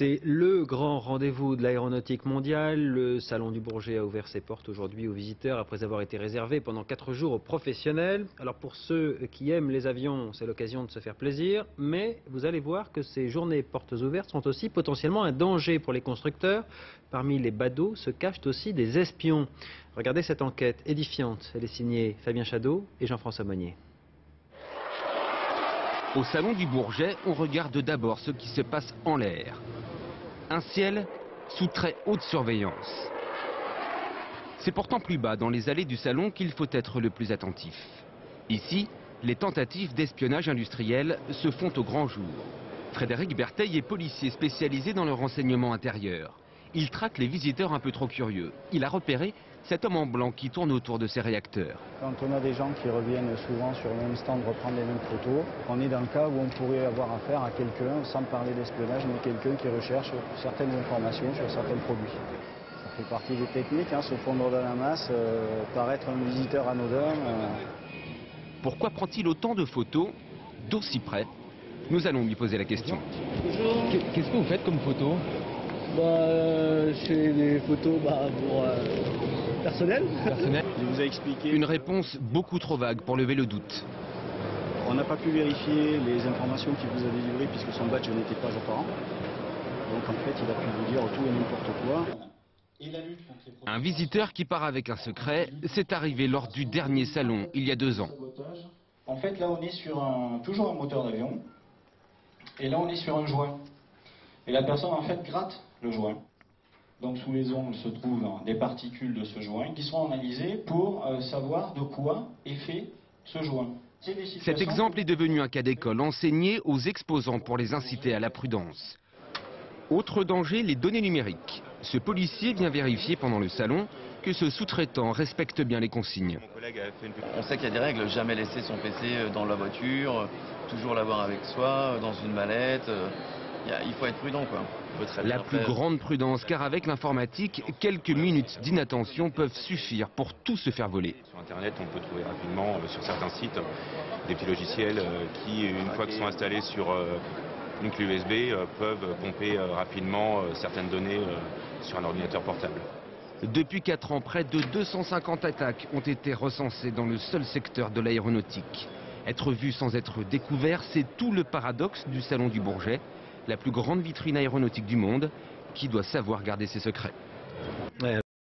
C'est le grand rendez-vous de l'aéronautique mondiale. Le Salon du Bourget a ouvert ses portes aujourd'hui aux visiteurs après avoir été réservé pendant 4 jours aux professionnels. Alors pour ceux qui aiment les avions, c'est l'occasion de se faire plaisir. Mais vous allez voir que ces journées portes ouvertes sont aussi potentiellement un danger pour les constructeurs. Parmi les badauds se cachent aussi des espions. Regardez cette enquête édifiante. Elle est signée Fabien Chadeau et Jean-François Monnier. Au Salon du Bourget, on regarde d'abord ce qui se passe en l'air. Un ciel sous très haute surveillance. C'est pourtant plus bas dans les allées du salon qu'il faut être le plus attentif. Ici, les tentatives d'espionnage industriel se font au grand jour. Frédéric Bertheil est policier spécialisé dans le renseignement intérieur. Il traque les visiteurs un peu trop curieux. Il a repéré cet homme en blanc qui tourne autour de ses réacteurs. Quand on a des gens qui reviennent souvent sur le même stand reprendre les mêmes photos, on est dans le cas où on pourrait avoir affaire à quelqu'un, sans parler d'espionnage, mais quelqu'un qui recherche certaines informations sur certains produits. Ça fait partie des techniques, se fondre dans la masse, paraître un visiteur anodin. Pourquoi prend-il autant de photos d'aussi près? Nous allons lui poser la question. Bonjour. Qu'est-ce que vous faites comme photo? Je fais des photos pour personnel. Il vous a expliqué. Une réponse beaucoup trop vague pour lever le doute. On n'a pas pu vérifier les informations qu'il vous a délivrées puisque son badge n'était pas apparent. Donc en fait, il a pu vous dire tout et n'importe quoi. Un visiteur qui part avec un secret, c'est arrivé lors du dernier salon, il y a 2 ans. En fait, là, on est sur toujours un moteur d'avion. Et là, on est sur un joint. Et la personne, en fait, gratte le joint. Donc, sous les ongles se trouvent des particules de ce joint qui seront analysées pour savoir de quoi est fait ce joint. Cet exemple est devenu un cas d'école enseigné aux exposants pour les inciter à la prudence. Autre danger, les données numériques. Ce policier vient vérifier pendant le salon que ce sous-traitant respecte bien les consignes. On sait qu'il y a des règles, jamais laisser son PC dans la voiture, toujours l'avoir avec soi, dans une mallette. Il faut être prudent, quoi. La plus grande prudence, car avec l'informatique, quelques minutes d'inattention peuvent suffire pour tout se faire voler. Sur Internet, on peut trouver rapidement sur certains sites des petits logiciels qui, une fois qu'ils sont installés sur une clé USB, peuvent pomper rapidement certaines données sur un ordinateur portable. Depuis 4 ans, près de 250 attaques ont été recensées dans le seul secteur de l'aéronautique. Être vu sans être découvert, c'est tout le paradoxe du Salon du Bourget, la plus grande vitrine aéronautique du monde, qui doit savoir garder ses secrets. Ouais,